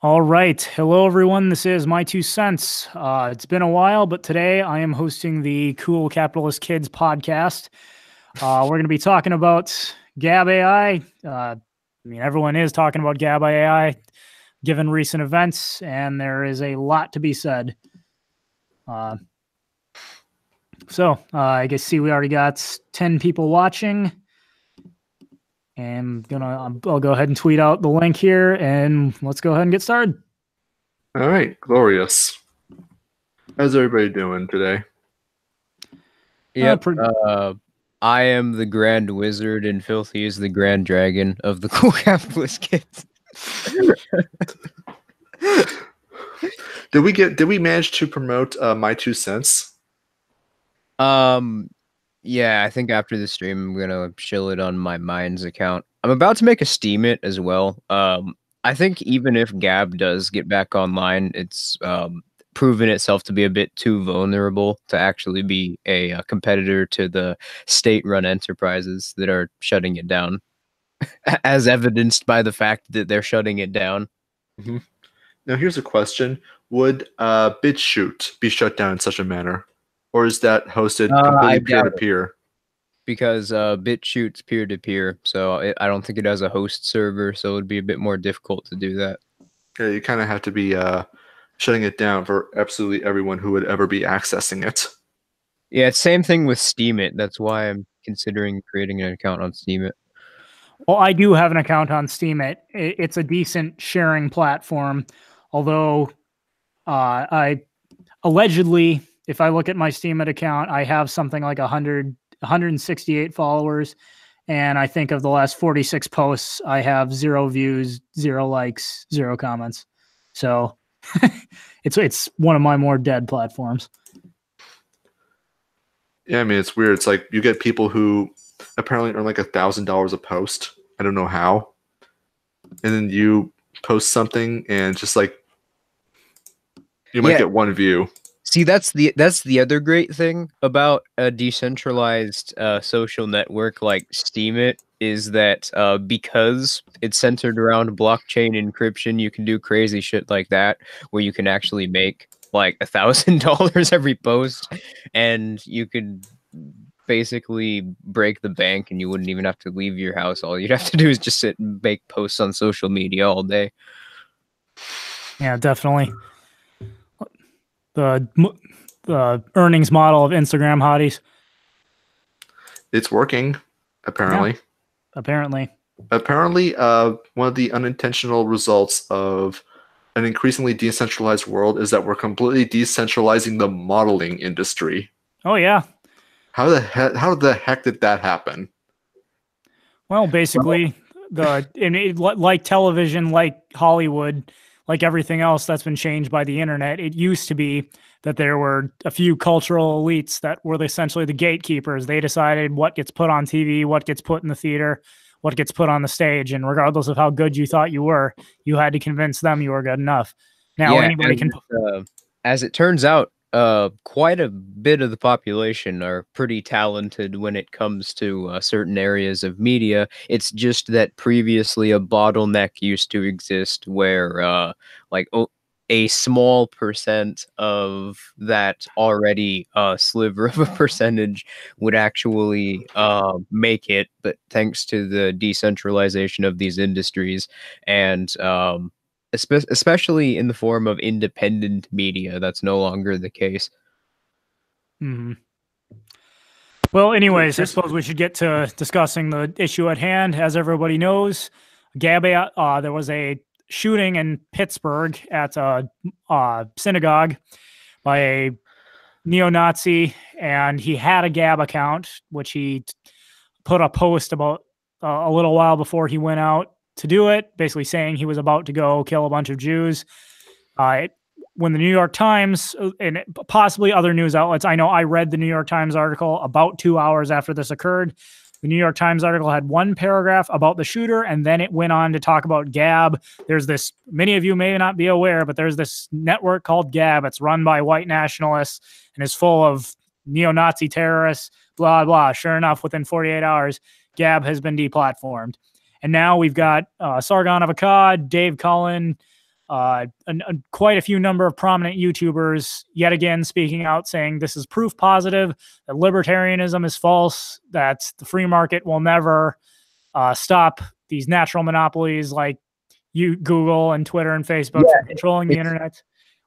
All right. Hello, everyone. This is My Two Cents. It's been a while, but today I am hosting the Cool Capitalist Kids podcast. We're going to be talking about Gab.Ai. Everyone is talking about Gab.Ai given recent events, and there is a lot to be said. I guess we already got 10 people watching. And I'll go ahead and tweet out the link here, and let's go ahead and get started. All right, glorious. How's everybody doing today? Yep. I am the Grand Wizard, and Filthy is the Grand Dragon of the Cool Capitalist Kids. Did we manage to promote My Two Cents? Yeah, I think after the stream, I'm gonna chill it on my Minds account. I'm about to make a Steam it as well. I think even if Gab does get back online, it's proven itself to be a bit too vulnerable to actually be a competitor to the state-run enterprises that are shutting it down, as evidenced by the fact that they're shutting it down. Mm-hmm. Now, here's a question: would BitChute be shut down in such a manner? Or is that hosted completely peer-to-peer? Because BitChute's peer-to-peer, so I don't think it has a host server, so it would be a bit more difficult to do that. Yeah, you kind of have to be shutting it down for absolutely everyone who would ever be accessing it. Yeah, it's same thing with Steemit. That's why I'm considering creating an account on Steemit. Well, I do have an account on Steemit. It's a decent sharing platform, although I allegedly, if I look at my Steemit account, I have something like 168 followers, and I think of the last 46 posts, I have 0 views, 0 likes, 0 comments. So it's one of my more dead platforms. Yeah, I mean, it's weird. It's like you get people who apparently earn like $1,000 a post. I don't know how. And then you post something and just like you might get 1 view. See, that's the other great thing about a decentralized social network like Steemit is that because it's centered around blockchain encryption, you can do crazy shit like that where you can actually make like $1,000 every post, and you could basically break the bank, and you wouldn't even have to leave your house. All you'd have to do is just sit and make posts on social media all day. Yeah, definitely. The earnings model of Instagram hotties. It's working, apparently. Yeah, apparently. Apparently, one of the unintentional results of an increasingly decentralized world is that we're completely decentralizing the modeling industry. Oh yeah. How the heck did that happen? Well, basically, like television, like Hollywood, like everything else that's been changed by the internet, it used to be that there were a few cultural elites that were essentially the gatekeepers. They decided what gets put on TV, what gets put in the theater, what gets put on the stage. And regardless of how good you thought you were, you had to convince them you were good enough. Now anybody can... as it turns out, quite a bit of the population are pretty talented when it comes to certain areas of media. It's just that previously a bottleneck used to exist where a small percent of that already sliver of a percentage would actually make it, but thanks to the decentralization of these industries and especially in the form of independent media, that's no longer the case. Mm-hmm. Well, anyways, I suppose we should get to discussing the issue at hand. As everybody knows, Gab.Ai, there was a shooting in Pittsburgh at a synagogue by a neo-Nazi, and he had a Gab account, which he put a post about a little while before he went out to do it, basically saying he was about to go kill a bunch of Jews. When the New York Times and possibly other news outlets, I know I read the New York Times article about 2 hours after this occurred. The New York Times article had one paragraph about the shooter, and then it went on to talk about Gab. There's this, many of you may not be aware, but there's this network called Gab. It's run by white nationalists and is full of neo-Nazi terrorists, blah, blah. Sure enough, within 48 hours, Gab has been deplatformed. And now we've got Sargon of Akkad, Dave Cullen, Quite a few number of prominent YouTubers yet again speaking out saying this is proof positive that libertarianism is false, that the free market will never stop these natural monopolies like Google and Twitter and Facebook from controlling the internet.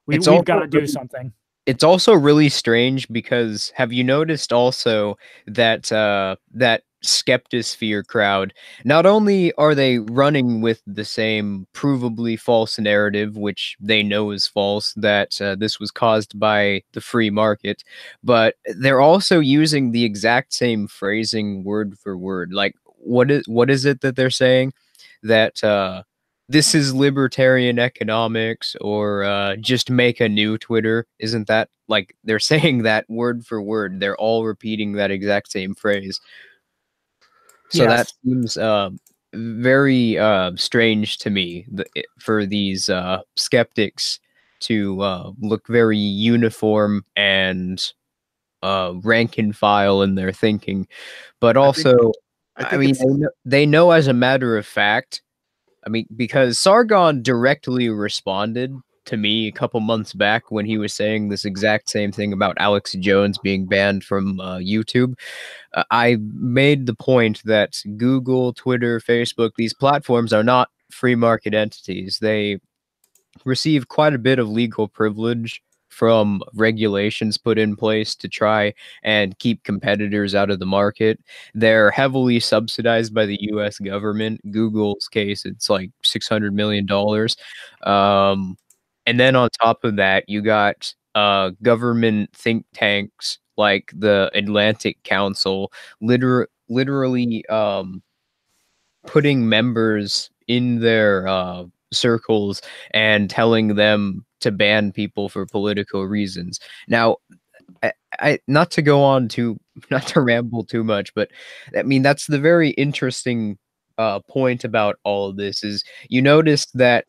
We've got to do something. It's also really strange because have you noticed also that that skeptosphere crowd, not only are they running with the same provably false narrative, which they know is false, that this was caused by the free market, but they're also using the exact same phrasing word for word. Like what is it that they're saying? That this is libertarian economics, or just make a new Twitter. Isn't that like they're saying that word for word? They're all repeating that exact same phrase. So that seems very strange to me for these skeptics to look very uniform and rank and file in their thinking. But also, I mean, they know as a matter of fact. I mean, because Sargon directly responded to me a couple months back when he was saying this exact same thing about Alex Jones being banned from YouTube. I made the point that Google, Twitter, Facebook, these platforms are not free market entities. They receive quite a bit of legal privilege from regulations put in place to try and keep competitors out of the market. They're heavily subsidized by the US government. Google's case, it's like $600 million. And then on top of that, you got government think tanks like the Atlantic Council, literally putting members in their circles and telling them to ban people for political reasons. Now, I not to go on to not to ramble too much, but I mean that's the very interesting point about all of this is you notice that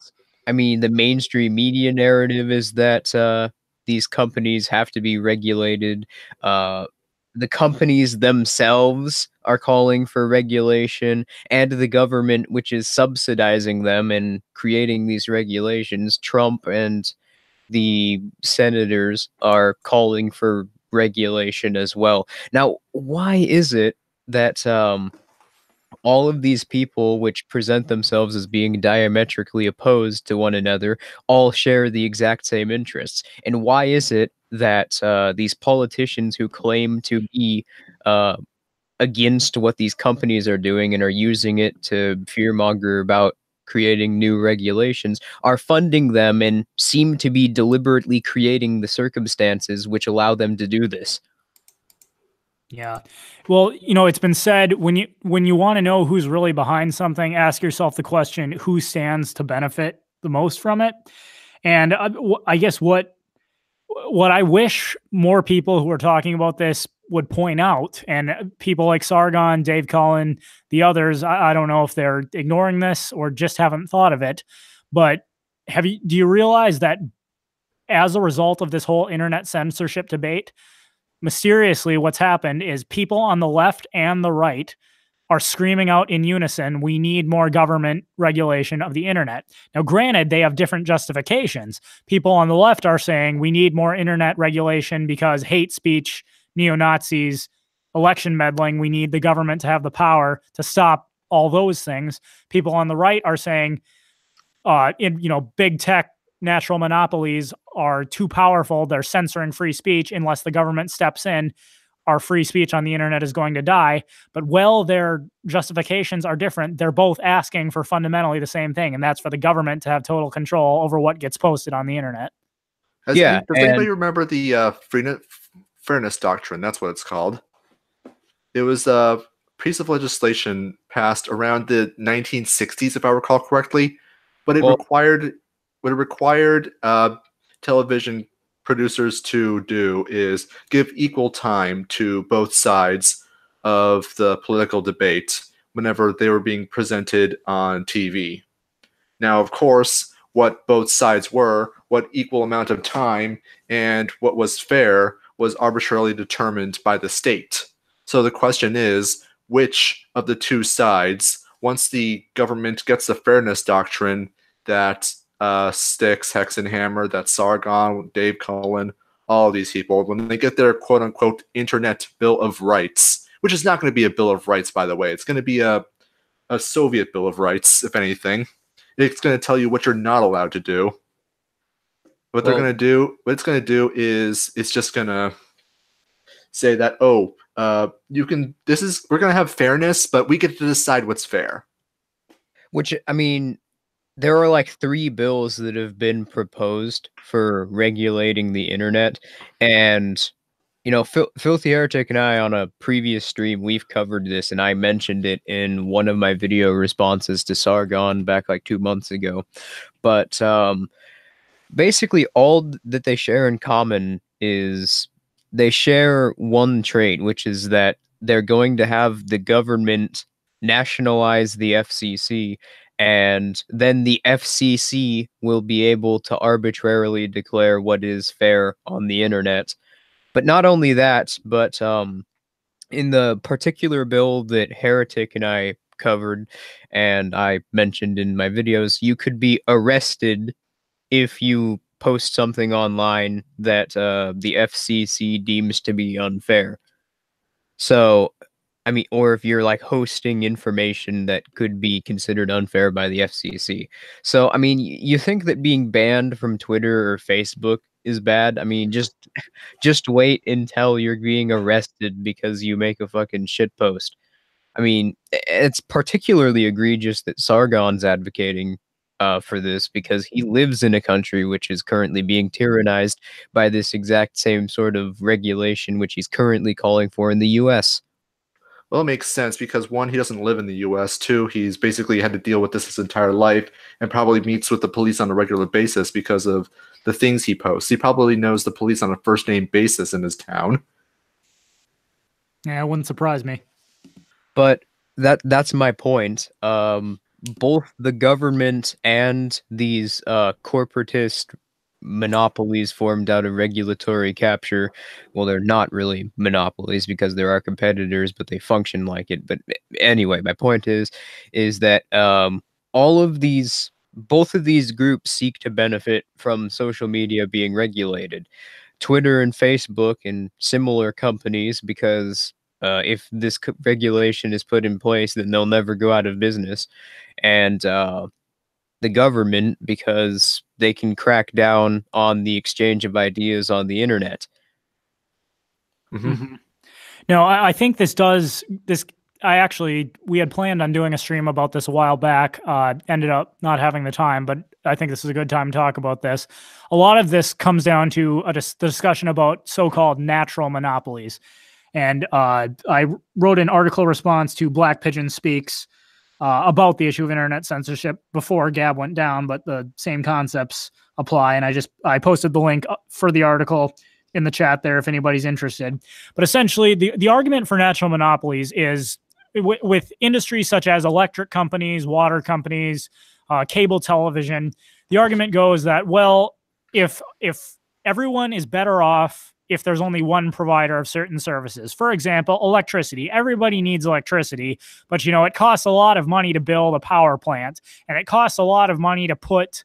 I mean the mainstream media narrative is that these companies have to be regulated. The companies themselves are calling for regulation, and the government, which is subsidizing them and creating these regulations, Trump and the senators are calling for regulation as well. Now, why is it that all of these people, which present themselves as being diametrically opposed to one another, all share the exact same interests? And why is it that these politicians who claim to be against what these companies are doing and are using it to fearmonger about creating new regulations are funding them and seem to be deliberately creating the circumstances which allow them to do this? Yeah. Well, it's been said when you want to know who's really behind something, ask yourself the question, who stands to benefit the most from it? And I guess what I wish more people who are talking about this would point out, and people like Sargon, Dave Cullen, the others, I don't know if they're ignoring this or just haven't thought of it, but do you realize that as a result of this whole internet censorship debate, mysteriously what's happened is people on the left and the right are screaming out in unison, we need more government regulation of the internet. Now, granted, they have different justifications. People on the left are saying we need more internet regulation because hate speech, neo-Nazis, election meddling, we need the government to have the power to stop all those things. People on the right are saying, big tech, natural monopolies are too powerful. They're censoring free speech. Unless the government steps in, our free speech on the internet is going to die. But while their justifications are different, they're both asking for fundamentally the same thing, and that's for the government to have total control over what gets posted on the internet. Does anybody remember the fairness doctrine? That's what it's called. It was a piece of legislation passed around the 1960s, if I recall correctly, but it required television producers to do is give equal time to both sides of the political debate whenever they were being presented on TV. Now, of course, what both sides were, what equal amount of time, and what was fair was arbitrarily determined by the state. So the question is, which of the two sides, once the government gets the fairness doctrine that Styx, Hexenhammer, that's Sargon, Dave Cullen, all of these people, when they get their quote unquote internet bill of rights, which is not going to be a bill of rights, by the way, it's going to be a Soviet bill of rights, if anything. It's going to tell you what you're not allowed to do. What it's going to do is it's just going to say that, we're going to have fairness, but we get to decide what's fair. Which, I mean, there are like 3 bills that have been proposed for regulating the internet, and you know, Filthy Heretic and I on a previous stream, we've covered this, and I mentioned it in one of my video responses to Sargon back like 2 months ago. But basically, all that they share in common is they share one trait, which is that they're going to have the government nationalize the FCC, and then the FCC will be able to arbitrarily declare what is fair on the internet. But not only that, but in the particular bill that Heretic and I covered, and I mentioned in my videos, you could be arrested if you post something online that the FCC deems to be unfair. So, I mean, or if you're like hosting information that could be considered unfair by the FCC. So, I mean, you think that being banned from Twitter or Facebook is bad? I mean, just wait until you're being arrested because you make a fucking shit post. I mean, it's particularly egregious that Sargon's advocating for this because he lives in a country which is currently being tyrannized by this exact same sort of regulation which he's currently calling for in the US. Well, it makes sense because 1, he doesn't live in the US. 2, he's basically had to deal with this his entire life and probably meets with the police on a regular basis because of the things he posts. He probably knows the police on a first name basis in his town. Yeah, it wouldn't surprise me. But that's my point. Both the government and these corporatist monopolies formed out of regulatory capture, well, they're not really monopolies because there are competitors, but they function like it. But anyway, my point is that both of these groups seek to benefit from social media being regulated. Twitter and Facebook and similar companies, because if this regulation is put in place, then they'll never go out of business. And the government, because they can crack down on the exchange of ideas on the internet. Mm-hmm. No, I think we had planned on doing a stream about this a while back, ended up not having the time, but I think this is a good time to talk about this. A lot of this comes down to the discussion about so-called natural monopolies. And I wrote an article response to Black Pigeon Speaks about the issue of internet censorship before Gab went down, but the same concepts apply. And I posted the link for the article in the chat there if anybody's interested. But essentially, the argument for natural monopolies is with industries such as electric companies, water companies, cable television, the argument goes that, well, if everyone is better off if there's only one provider of certain services. For example, electricity. Everybody needs electricity, but it costs a lot of money to build a power plant, and it costs a lot of money to put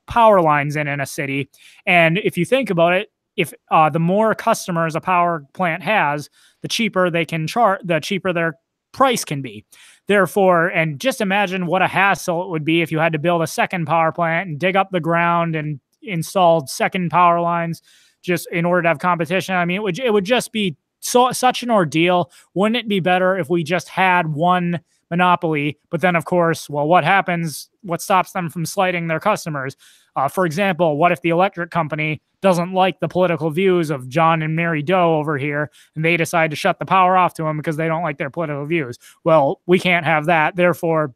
power lines in a city. And if you think about it, if the more customers a power plant has, the cheaper they can charge, the cheaper their price can be. Therefore, and just imagine what a hassle it would be if you had to build a second power plant and dig up the ground and install second power lines just in order to have competition. I mean, it would just be such an ordeal. Wouldn't it be better if we just had one monopoly? But then, of course, well, what happens? What stops them from slighting their customers? For example, what if the electric company doesn't like the political views of John and Mary Doe over here, and they decide to shut the power off to them because they don't like their political views? Well, we can't have that. Therefore,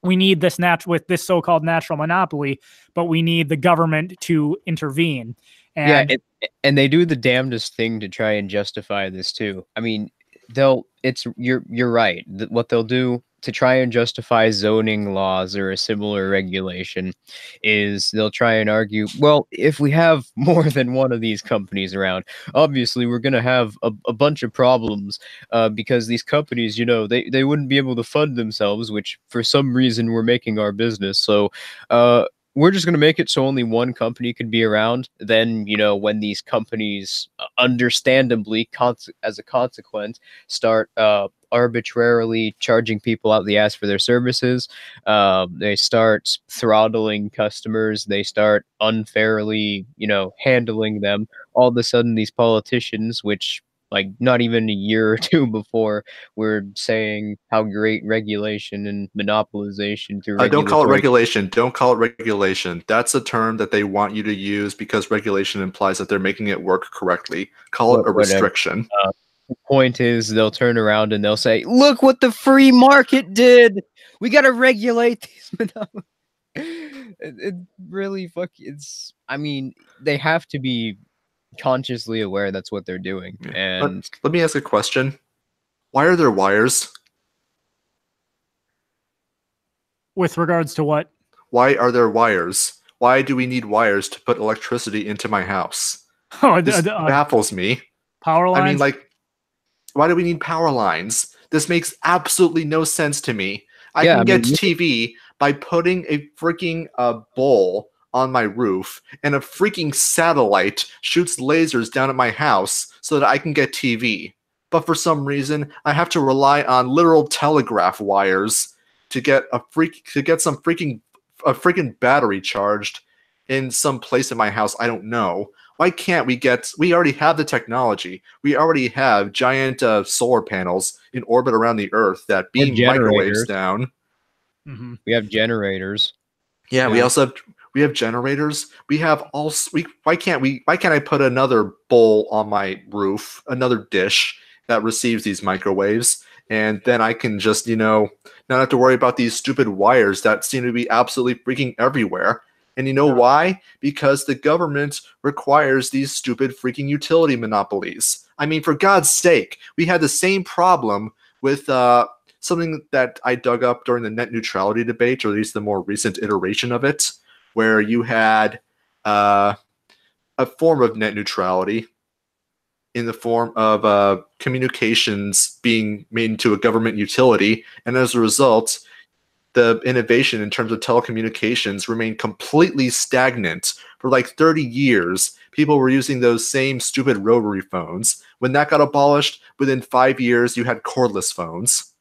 we need this with this so-called natural monopoly, but we need the government to intervene. And and they do the damnedest thing to try and justify this too. I mean, you're right. What they'll do to try and justify zoning laws or a similar regulation is they'll try and argue, well, if we have more than one of these companies around, obviously we're going to have a bunch of problems because these companies, they wouldn't be able to fund themselves, which for some reason we're making our business. So we're just going to make it so only one company could be around. Then, you know, when these companies understandably, as a consequence, start arbitrarily charging people out the ass for their services, they start throttling customers, they start unfairly, you know, handling them. All of a sudden, these politicians, which like not even a year or two before, were saying how great regulation and monopolization through Don't call it regulatory. regulation. Don't call it regulation. That's a term that they want you to use because regulation implies that they're making it work correctly. Call it a Whatever. restriction. The point is, they'll turn around and they'll say, "Look what the free market did. We got to regulate these monopolies." It really It's. I mean, they have to be consciously aware that's what they're doing. Yeah. And let me ask a question. Why are there wires? With regards to what? Why are there wires? Why do we need wires to put electricity into my house? Oh, This baffles me. power lines. I mean, like, why do we need power lines? This makes absolutely no sense to me. I can get TV by putting a freaking bowl on my roof, and a freaking satellite shoots lasers down at my house so that I can get TV. But for some reason, I have to rely on literal telegraph wires to get a freaking battery charged in some place in my house I don't know. Why can't we already have the technology. We already have giant solar panels in orbit around the Earth that beam microwaves down. Mm-hmm. We have generators. Yeah, we also have generators. Why can't I put another bowl on my roof, another dish that receives these microwaves, and then I can just, not have to worry about these stupid wires that seem to be absolutely freaking everywhere. And you know why? Because the government requires these stupid freaking utility monopolies. I mean, for God's sake, we had the same problem with something that I dug up during the net neutrality debate, or at least the more recent iteration of it, where you had a form of net neutrality in the form of communications being made into a government utility, and as a result, the innovation in terms of telecommunications remained completely stagnant for like 30 years. People were using those same stupid rotary phones. When that got abolished, within 5 years, you had cordless phones.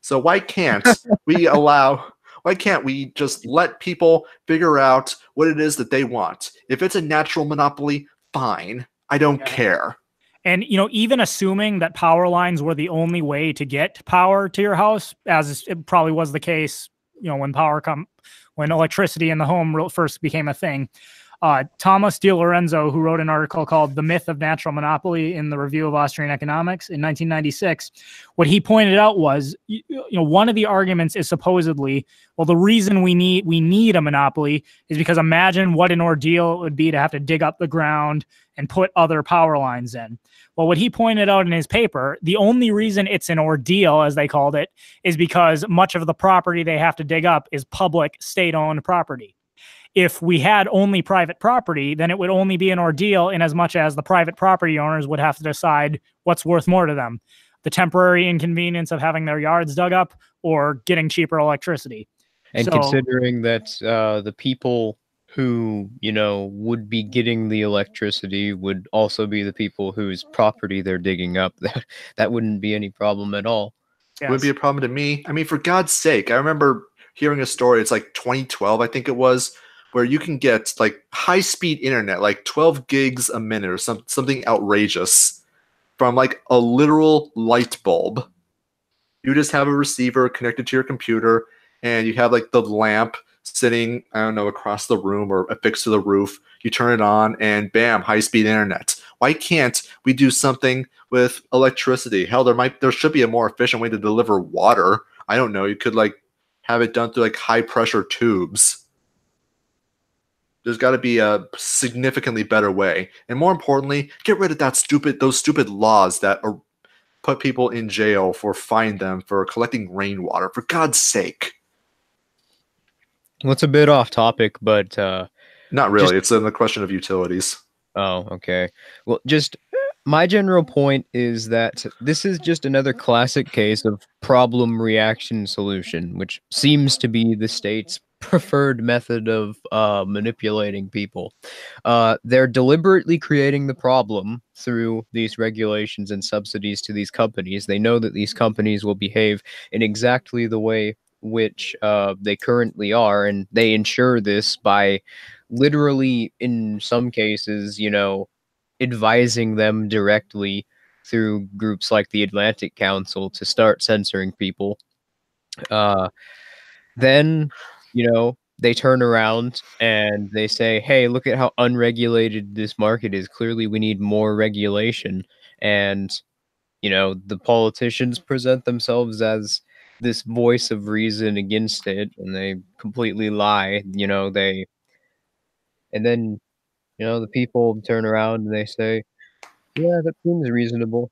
So why can't we just let people figure out what it is that they want? If it's a natural monopoly, fine. I don't care. And, even assuming that power lines were the only way to get power to your house, as it probably was the case, when electricity in the home first became a thing. Thomas DiLorenzo, who wrote an article called "The Myth of Natural Monopoly" in the Review of Austrian Economics in 1996, what he pointed out was, one of the arguments is supposedly, well, the reason we need a monopoly is because imagine what an ordeal it would be to have to dig up the ground and put other power lines in. Well, what he pointed out in his paper, the only reason it's an ordeal, as they called it, is because much of the property they have to dig up is public state-owned property. If we had only private property, then it would only be an ordeal in as much as the private property owners would have to decide what's worth more to them, the temporary inconvenience of having their yards dug up or getting cheaper electricity. And considering that the people who, would be getting the electricity would also be the people whose property they're digging up, that wouldn't be any problem at all. Yes. Wouldn't be a problem to me. I mean, for God's sake, I remember hearing a story, it's like 2012, I think it was, where you can get like high-speed internet, like 12 gigs a minute or something outrageous from like a literal light bulb. You just have a receiver connected to your computer, and you have like the lamp sitting, I don't know, across the room or affixed to the roof. You turn it on, and bam, high-speed internet. Why can't we do something with electricity? Hell, there should be a more efficient way to deliver water. I don't know. You could like have it done through like high-pressure tubes. There's got to be a significantly better way, and more importantly, get rid of those stupid laws that put people in jail fine them for collecting rainwater. For God's sake. Well, it's a bit off topic, but not really. It's in the question of utilities. Oh, okay. Well, just my general point is that this is just another classic case of problem, reaction, solution, which seems to be the state's preferred method of manipulating people. They're deliberately creating the problem through these regulations and subsidies to these companies. They know that these companies will behave in exactly the way which they currently are, and they ensure this by literally, in some cases, advising them directly through groups like the Atlantic Council to start censoring people. Then, they turn around and they say, hey, look at how unregulated this market is. Clearly, we need more regulation. And, the politicians present themselves as this voice of reason against it, and they completely lie. And then, the people turn around and they say, yeah, that seems reasonable.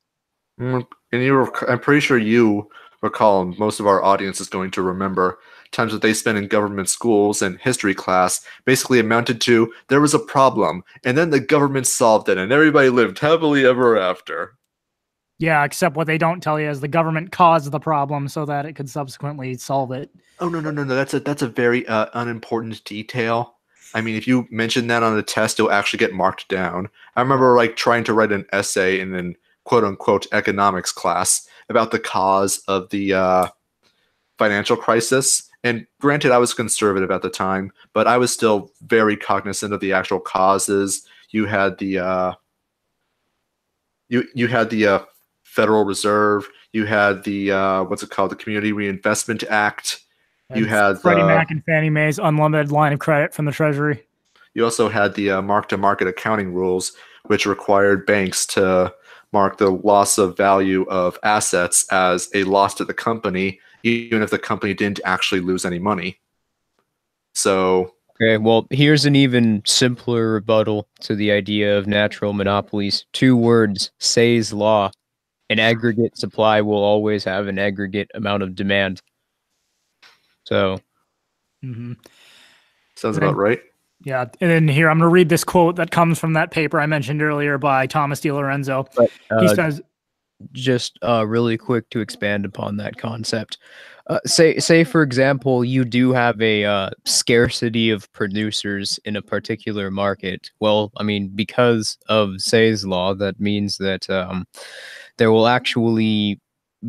And I'm pretty sure you recall, and most of our audience is going to remember, times that they spent in government schools and history class basically amounted to there was a problem, and then the government solved it, and everybody lived happily ever after. Yeah, except what they don't tell you is the government caused the problem so that it could subsequently solve it. Oh, no. That's a very unimportant detail. I mean, if you mention that on a test, you'll actually get marked down. I remember trying to write an essay in an quote unquote economics class about the cause of the financial crisis. And granted, I was conservative at the time, but I was still very cognizant of the actual causes. You had the you had the Federal Reserve. You had the what's it called, the Community Reinvestment Act. And you had Freddie Mac and Fannie Mae's unlimited line of credit from the Treasury. You also had the mark-to-market accounting rules, which required banks to mark the loss of value of assets as a loss to the company, even if the company didn't actually lose any money. So, okay, well, here's an even simpler rebuttal to the idea of natural monopolies. 2 words, Say's law. An aggregate supply will always have an aggregate amount of demand. So, sounds about right. Yeah, and then here I'm going to read this quote that comes from that paper I mentioned earlier by Thomas DiLorenzo. But, he says, just really quick to expand upon that concept. Say for example, you do have a scarcity of producers in a particular market. Well, I mean, because of Say's law, that means that there will actually,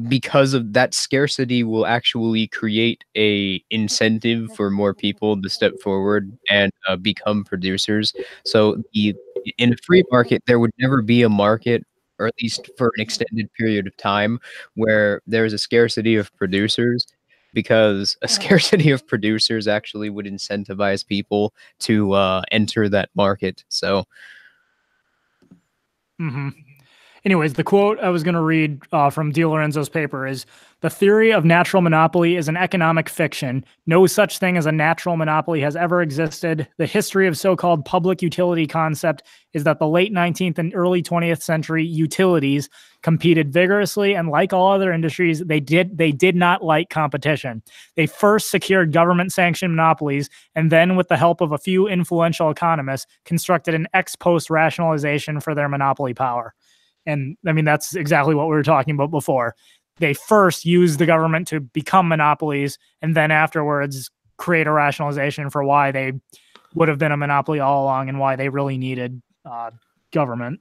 because of that scarcity, will actually create a incentive for more people to step forward and become producers. So in a free market, there would never be a market, or at least for an extended period of time, where there's a scarcity of producers, because a scarcity of producers actually would incentivize people to enter that market. So, anyways, the quote I was going to read from DiLorenzo's paper is, "The theory of natural monopoly is an economic fiction. No such thing as a natural monopoly has ever existed. The history of so-called public utility concept is that the late 19th and early 20th century utilities competed vigorously, and like all other industries, they did not like competition. They first secured government-sanctioned monopolies, and then, with the help of a few influential economists, constructed an ex post rationalization for their monopoly power." And I mean, that's exactly what we were talking about before. They first use the government to become monopolies, and then afterwards create a rationalization for why they would have been a monopoly all along and why they really needed government.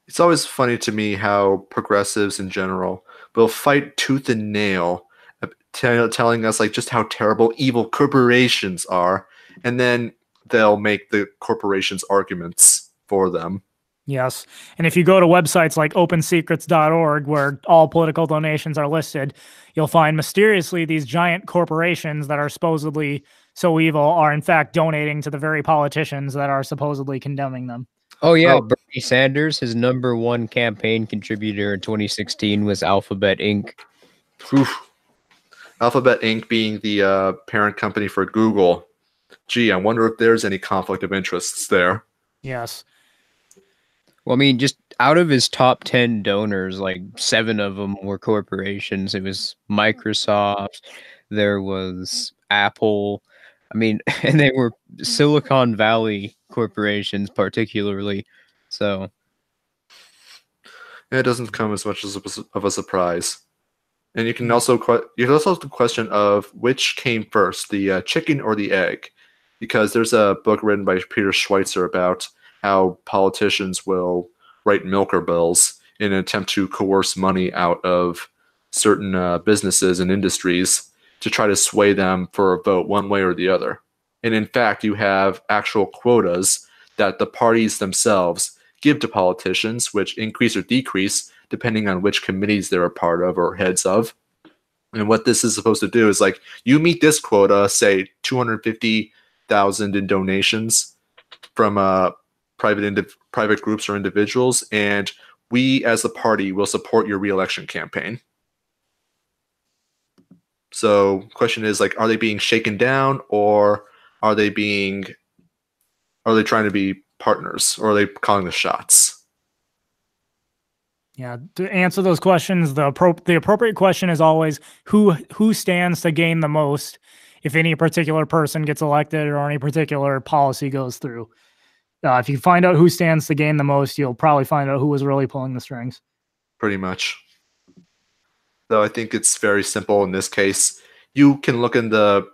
It's always funny to me how progressives in general will fight tooth and nail, telling us like just how terrible evil corporations are, and then they'll make the corporations' arguments for them. Yes. And if you go to websites like opensecrets.org, where all political donations are listed, you'll find mysteriously these giant corporations that are supposedly so evil are in fact donating to the very politicians that are supposedly condemning them. Oh, yeah. Bernie Sanders, his #1 campaign contributor in 2016 was Alphabet Inc. Oof. Alphabet Inc. being the parent company for Google. Gee, I wonder if there's any conflict of interests there. Yes. Well, I mean, just out of his top 10 donors, like 7 of them were corporations. It was Microsoft, there was Apple. I mean, and they were Silicon Valley corporations particularly. So it doesn't come as much of a surprise. And you can also ask the question of which came first, the chicken or the egg, because there's a book written by Peter Schweitzer about how politicians will write milker bills in an attempt to coerce money out of certain businesses and industries to try to sway them for a vote one way or the other. And in fact, you have actual quotas that the parties themselves give to politicians, which increase or decrease depending on which committees they're a part of or heads of. And what this is supposed to do is like, you meet this quota, say 250,000 in donations from private groups or individuals, and we as the party will support your reelection campaign. So question is like, are they being shaken down, or are they trying to be partners, or are they calling the shots? Yeah, to answer those questions, the appropriate question is always who stands to gain the most if any particular person gets elected or any particular policy goes through. If you find out who stands to gain the most, you'll probably find out who was really pulling the strings. Pretty much. So I think it's very simple in this case. You can look in the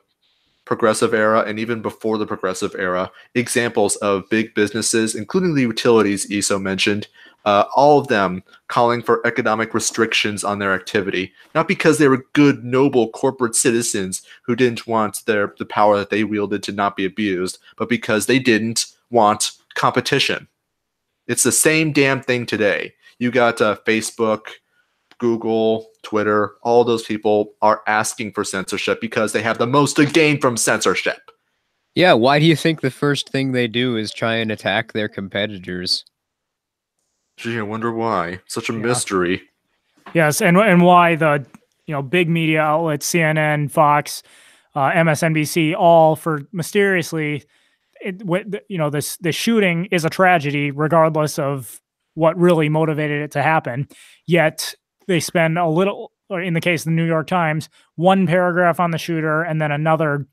progressive era and even before the progressive era, examples of big businesses, including the utilities ESO mentioned, all of them calling for economic restrictions on their activity, not because they were good, noble corporate citizens who didn't want the power that they wielded to not be abused, but because they didn't want competition. It's the same damn thing today. You got Facebook, Google, Twitter, all those people are asking for censorship because they have the most to gain from censorship. Yeah, why do you think the first thing they do is try and attack their competitors? Gee, I wonder why. Such a mystery. Yes, and why the big media outlets, CNN, Fox, MSNBC, all for mysteriously, this shooting is a tragedy regardless of what really motivated it to happen. Yet they spend a little, or in the case of the New York Times, one paragraph on the shooter and then another,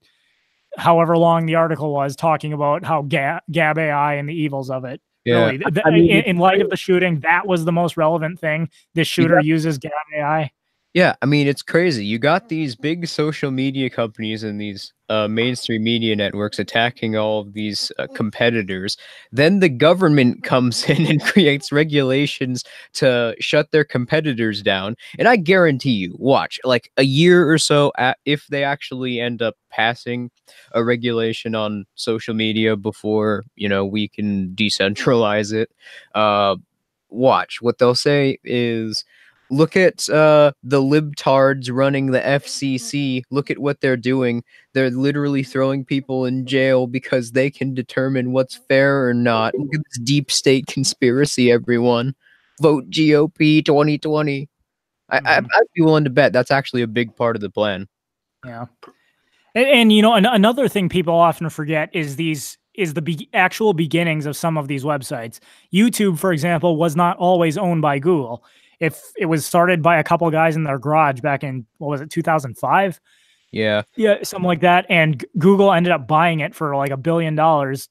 however long the article was, talking about how Gab.Ai and the evils of it. Yeah, Really, in light of the shooting, that was the most relevant thing. This shooter uses Gab.Ai. Yeah, I mean, it's crazy. You got these big social media companies and these mainstream media networks attacking all of these competitors. Then the government comes in and creates regulations to shut their competitors down. And I guarantee you, watch, like a year or so, if they actually end up passing a regulation on social media before, we can decentralize it, watch, what they'll say is, look at the libtards running the FCC. Look at what they're doing. They're literally throwing people in jail because they can determine what's fair or not. Look at this deep state conspiracy, everyone. Vote GOP 2020. I'd be willing to bet that's actually a big part of the plan. Yeah. And another thing people often forget is the actual beginnings of some of these websites. YouTube, for example, was not always owned by Google. If it was started by a couple guys in their garage back in, 2005? Yeah, something like that. And Google ended up buying it for like $1 billion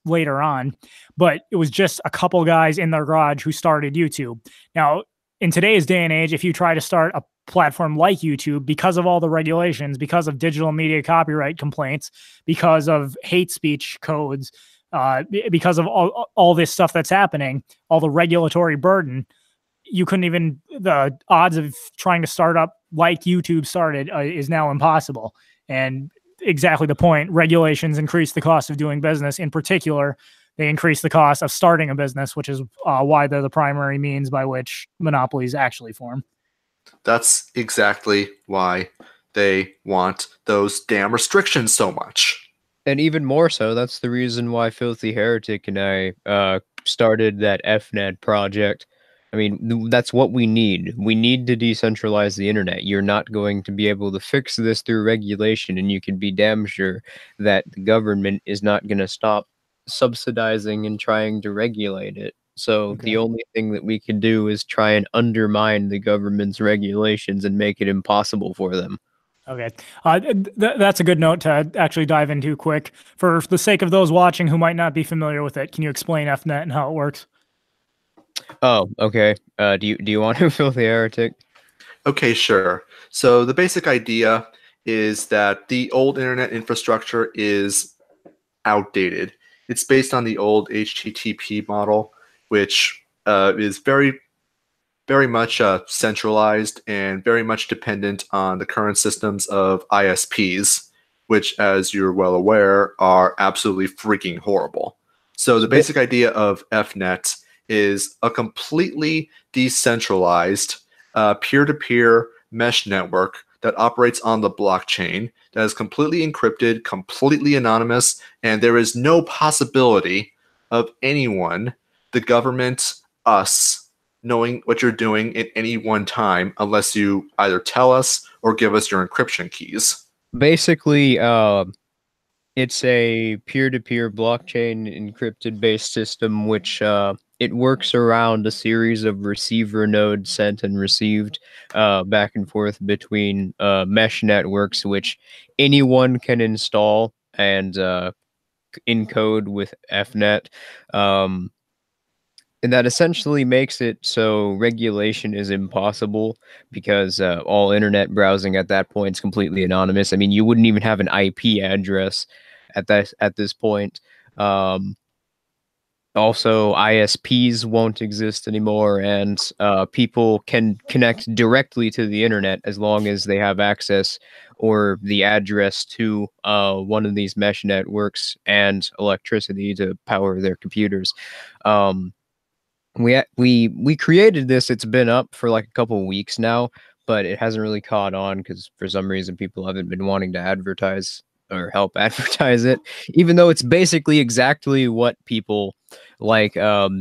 later on. But it was just a couple guys in their garage who started YouTube. Now, in today's day and age, if you try to start a platform like YouTube, because of all the regulations, because of digital media copyright complaints, because of hate speech codes, because of all this stuff that's happening, all the regulatory burden, the odds of trying to start up like YouTube started is now impossible. And exactly the point, regulations increase the cost of doing business. In particular, they increase the cost of starting a business, which is why they're the primary means by which monopolies actually form. That's exactly why they want those damn restrictions so much. And even more so, that's the reason why Filthy Heretic and I started that Fnet project. I mean, that's what we need. We need to decentralize the internet. You're not going to be able to fix this through regulation, and you can be damn sure that the government is not going to stop subsidizing and trying to regulate it. So the only thing that we can do is try and undermine the government's regulations and make it impossible for them. Okay. That's a good note to actually dive into quick. For the sake of those watching who might not be familiar with it, can you explain Fnet and how it works? Oh, okay. Do you want to, Filthy Heretic? Okay, sure. So the basic idea is that the old internet infrastructure is outdated. It's based on the old HTTP model, which is very, very much centralized and very much dependent on the current systems of ISPs, which, as you're well aware, are absolutely freaking horrible. So the basic idea of Fnet is a completely decentralized peer-to-peer mesh network that operates on the blockchain, that is completely encrypted, completely anonymous, and there is no possibility of anyone, the government, us, knowing what you're doing at any one time unless you either tell us or give us your encryption keys. Basically, it's a peer-to-peer blockchain encrypted-based system, which it works around a series of receiver nodes sent and received back and forth between mesh networks, which anyone can install and encode with Fnet. And that essentially makes it so regulation is impossible because all internet browsing at that point is completely anonymous. I mean, you wouldn't even have an IP address at this point. Also, ISPs won't exist anymore, and people can connect directly to the internet as long as they have access or the address to one of these mesh networks and electricity to power their computers. We created this. It's been up for like a couple of weeks now, but it hasn't really caught on because for some reason people haven't been wanting to advertise or help advertise it, even though it's basically exactly what people like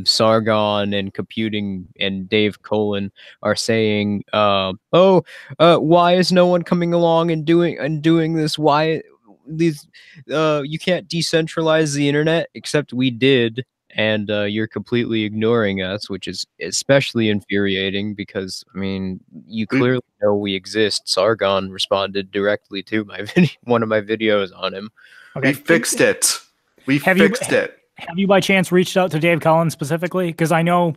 Sargon and Computing and Dave Colin are saying. Why is no one coming along and doing this? Why these you can't decentralize the internet, except we did, and you're completely ignoring us, which is especially infuriating because, I mean, you clearly know we exist. Sargon responded directly to my one of my videos on him. Okay. We fixed it. We fixed it. Have you by chance reached out to Dave Collins specifically? Because I know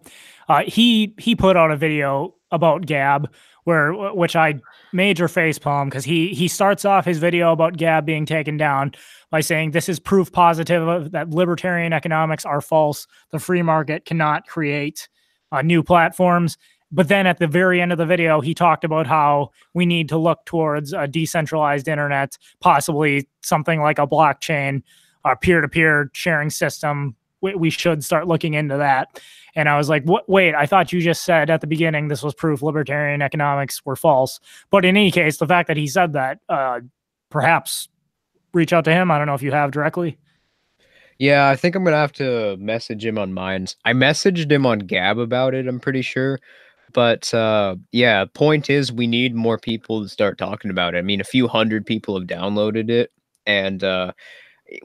he put out a video about Gab which I major facepalm because he starts off his video about Gab being taken down by saying this is proof positive that libertarian economics are false. The free market cannot create new platforms. But then at the very end of the video, he talked about how we need to look towards a decentralized internet, possibly something like a blockchain, a peer-to-peer sharing system. We should start looking into that. And I was like, wait, I thought you just said at the beginning this was proof libertarian economics were false. But in any case, the fact that he said that, perhaps reach out to him. I don't know if you have directly. Yeah, I think I'm going to have to message him on mine. I messaged him on Gab about it, I'm pretty sure. But yeah, point is we need more people to start talking about it. I mean, a few hundred people have downloaded it, and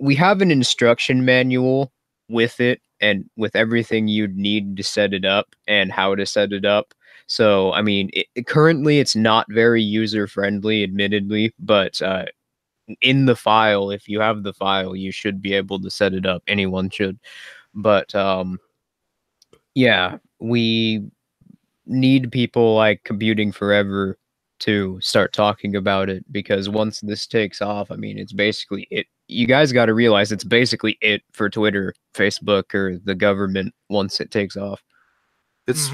we have an instruction manual with it and with everything you'd need to set it up and how to set it up. So, I mean, currently it's not very user friendly, admittedly, but in the file, if you have the file, you should be able to set it up. Anyone should. But yeah, we need people like Computing Forever to start talking about it, because once this takes off, I mean, it's basically it. You guys got to realize it's basically it for Twitter, Facebook, or the government once it takes off. It's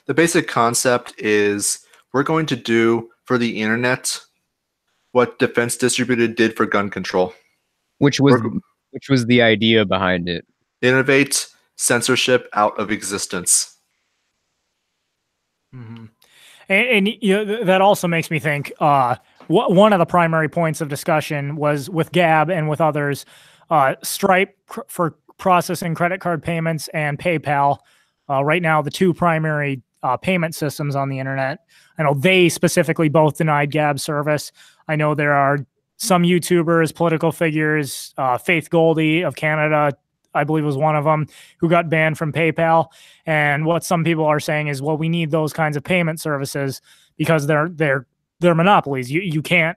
the basic concept is we're going to do for the internet what Defense Distributed did for gun control, which was the idea behind it. Innovate censorship out of existence. And you know, that also makes me think one of the primary points of discussion was with Gab and with others, Stripe for processing credit card payments and PayPal. Right now, the two primary payment systems on the internet. I know they specifically both denied Gab service. I know there are some YouTubers, political figures, Faith Goldie of Canada, I believe was one of them, who got banned from PayPal. And what some people are saying is, well, we need those kinds of payment services because they're monopolies. You can't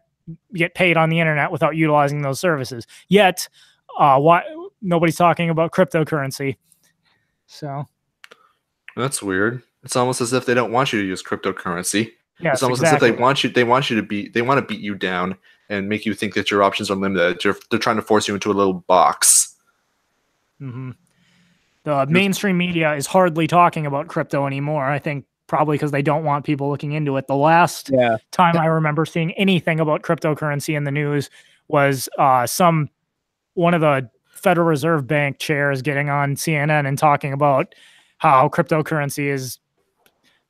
get paid on the internet without utilizing those services. Yet, why nobody's talking about cryptocurrency? So that's weird. It's almost as if they don't want you to use cryptocurrency. Yes, It's almost exactly. as if they want to beat you down and make you think that your options are limited. They're trying to force you into a little box. Mm-hmm. The mainstream media is hardly talking about crypto anymore. I think probably because they don't want people looking into it. The last time I remember seeing anything about cryptocurrency in the news was one of the Federal Reserve Bank chairs getting on CNN and talking about how cryptocurrency is,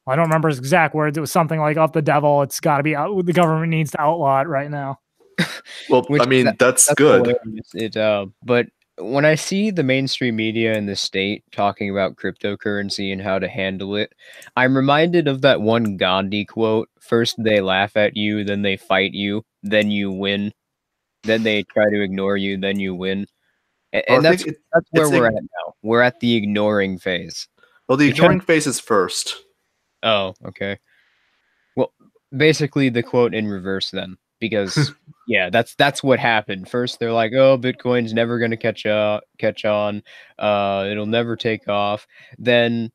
I don't remember his exact words. It was something like "of the devil." It's got to be out. The government needs to outlaw it right now. Well, I mean, that's good. But when I see the mainstream media in the state talking about cryptocurrency and how to handle it, I'm reminded of that one Gandhi quote: first they laugh at you, then they fight you, then you win. Then they try to ignore you, then you win. And that's where we're at now. We're at the ignoring phase. Well, the ignoring phase is first. Oh, okay. Well, basically the quote in reverse then, because yeah, that's what happened. First they're like, "Oh, Bitcoin's never going to catch on. It'll never take off." Then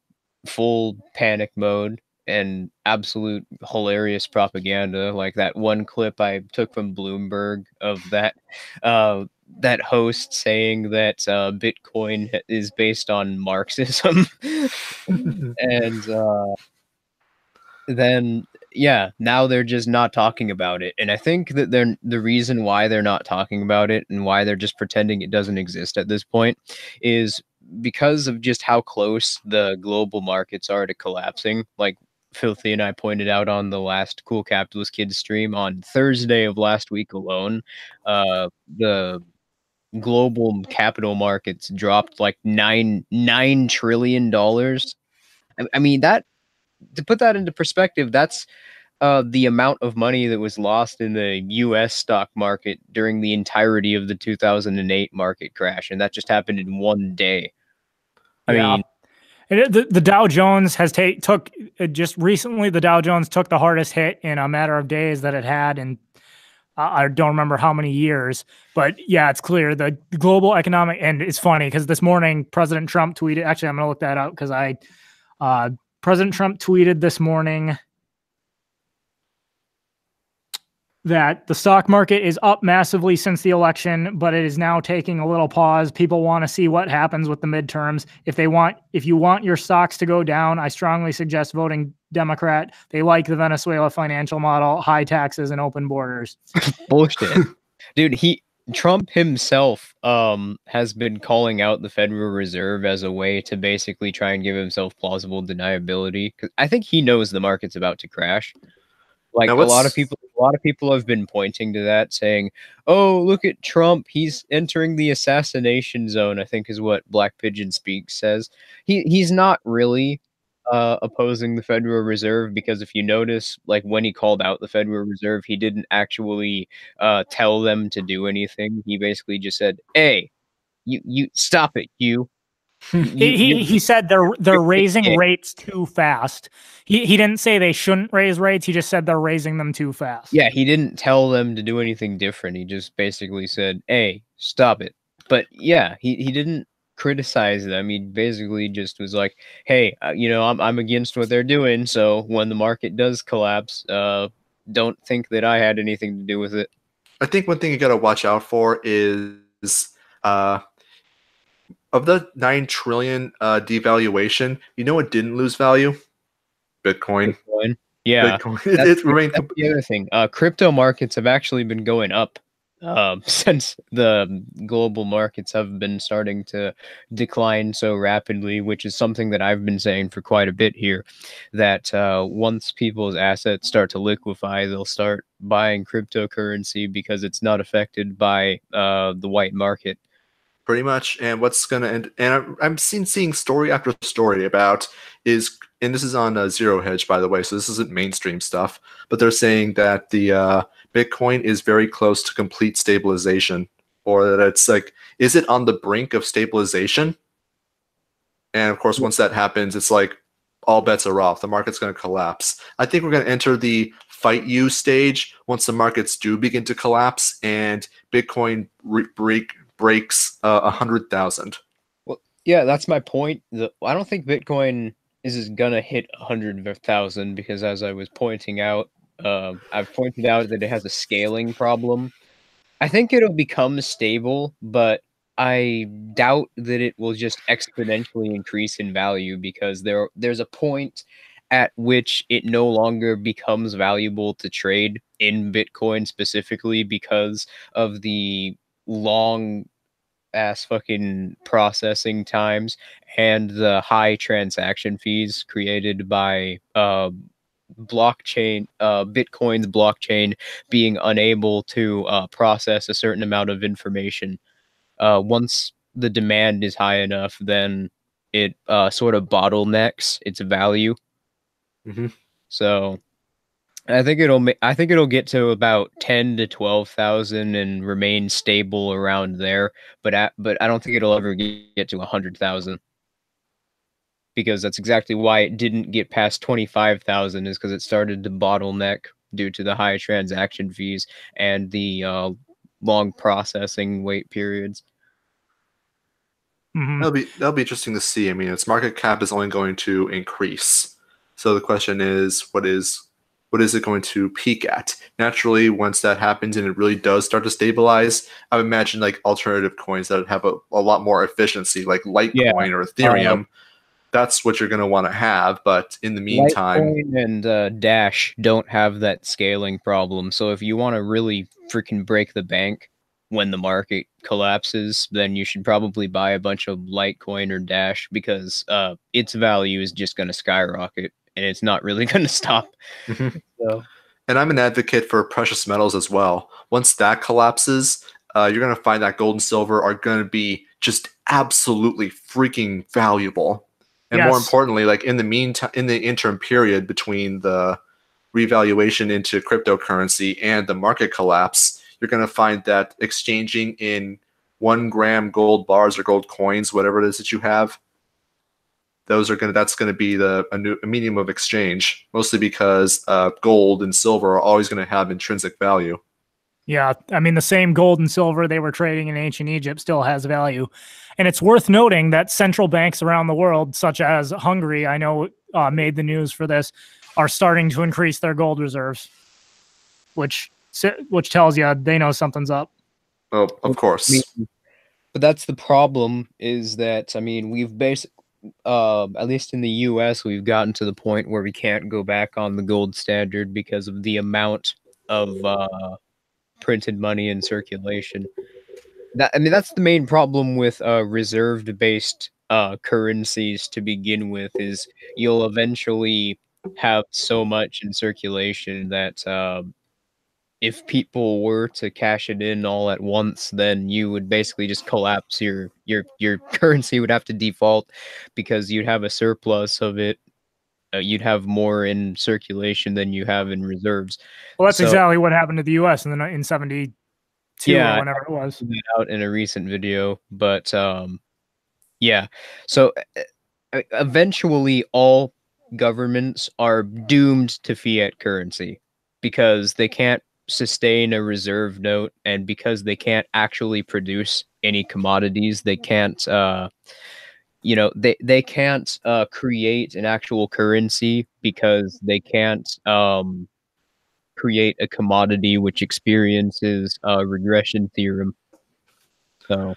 full panic mode and absolute hilarious propaganda, like that one clip I took from Bloomberg of that host saying that Bitcoin is based on Marxism. And then now they're just not talking about it. And I think that the reason why they're not talking about it and why they're just pretending it doesn't exist at this point is because of just how close the global markets are to collapsing. Like Filthy and I pointed out on the last Cool Capitalist Kids stream on Thursday of last week alone, the global capital markets dropped like $9 trillion. I mean, that, to put that into perspective, that's the amount of money that was lost in the U.S. stock market during the entirety of the 2008 market crash, and that just happened in one day. I mean, the Dow Jones has took just recently. The Dow Jones took the hardest hit in a matter of days that it had, and I don't remember how many years. But yeah, it's clear the global economic, and it's funny because this morning President Trump tweeted. Actually, I'm going to look that up because President Trump tweeted this morning that the stock market is up massively since the election, but it is now taking a little pause. People want to see what happens with the midterms. If you want your stocks to go down, I strongly suggest voting Democrat. They like the Venezuela financial model, high taxes and open borders. Bullshit. Dude, Trump himself has been calling out the Federal Reserve as a way to basically try and give himself plausible deniability, because I think he knows the market's about to crash. Like, a lot of people have been pointing to that, saying, "Oh, look at Trump. He's entering the assassination zone," I think is what Black Pigeon Speaks says. He's not really opposing the Federal Reserve, because if you notice, like, when he called out the Federal Reserve, he didn't actually tell them to do anything. He basically just said, "Hey, you stop it, you." He said they're raising rates too fast. He didn't say they shouldn't raise rates. He just said they're raising them too fast. Yeah, he didn't tell them to do anything different. He just basically said, "Hey, stop it." But yeah, he didn't criticize them. He basically just was like, "Hey, I'm against what they're doing. So when the market does collapse, don't think that I had anything to do with it." I think one thing you got to watch out for is of the 9 trillion devaluation, you know what didn't lose value? Bitcoin. Yeah, Bitcoin. That's the other thing. Crypto markets have actually been going up since the global markets have been starting to decline so rapidly, which is something that I've been saying for quite a bit here, that once people's assets start to liquefy, they'll start buying cryptocurrency because it's not affected by the white market. Pretty much. And what's going to end, and I'm seeing story after story about and this is on Zero Hedge, by the way, so this isn't mainstream stuff, but they're saying that the Bitcoin is very close to complete stabilization, or that it's like, is it on the brink of stabilization? And of course, once that happens, it's like all bets are off. The market's going to collapse. I think we're going to enter the fight you stage once the markets do begin to collapse and Bitcoin breaks 100,000. Well, yeah, that's my point. I don't think Bitcoin is gonna hit 100,000 because, as I was pointing out, I've pointed out that it has a scaling problem. I think it'll become stable, but I doubt that it will just exponentially increase in value because there's a point at which it no longer becomes valuable to trade in Bitcoin specifically because of the long ass fucking processing times and the high transaction fees created by Bitcoin's blockchain being unable to process a certain amount of information. Once the demand is high enough, then it sort of bottlenecks its value. Hmm. So I think I think it'll get to about 10 to 12,000 and remain stable around there. But I don't think it'll ever get to 100,000 because that's exactly why it didn't get past 25,000 is because it started to bottleneck due to the high transaction fees and the long processing wait periods. Hmm. That'll be interesting to see. I mean, its market cap is only going to increase. So the question is, what is it going to peak at? Naturally, once that happens and it really does start to stabilize, I would imagine like alternative coins that have a lot more efficiency, like Yeah. Litecoin or Ethereum. That's what you're going to want to have. But in the meantime, Litecoin and Dash don't have that scaling problem. So if you want to really freaking break the bank when the market collapses, then you should probably buy a bunch of Litecoin or Dash because its value is just going to skyrocket and it's not really going to stop. Mhm. So And I'm an advocate for precious metals as well. Once that collapses, you're going to find that gold and silver are going to be just absolutely freaking valuable. And more Yes. importantly, like in the meantime, in the interim period between the revaluation into cryptocurrency and the market collapse, you're going to find that exchanging in 1 gram gold bars or gold coins, whatever it is that you have, that's going to be a medium of exchange, mostly because gold and silver are always going to have intrinsic value. Yeah, I mean, the same gold and silver they were trading in ancient Egypt still has value. And it's worth noting that central banks around the world, such as Hungary, I know made the news for this, are starting to increase their gold reserves, which tells you they know something's up. Oh, of I course. mean, but that's the problem is that I mean we've basically at least in the US we've gotten to the point where we can't go back on the gold standard because of the amount of printed money in circulation. I mean that's the main problem with reserved based currencies to begin with is you'll eventually have so much in circulation that if people were to cash it in all at once, then you would basically just collapse your currency would have to default because you'd have a surplus of it. You'd have more in circulation than you have in reserves. Well, that's So exactly what happened to the U.S. in 72 yeah, or I whenever it was. pointed that out in a recent video, but yeah. So eventually, all governments are doomed to fiat currency because they can't sustain a reserve note, and because they can't actually produce any commodities, they can't. They can't create an actual currency because they can't create a commodity which experiences a regression theorem. So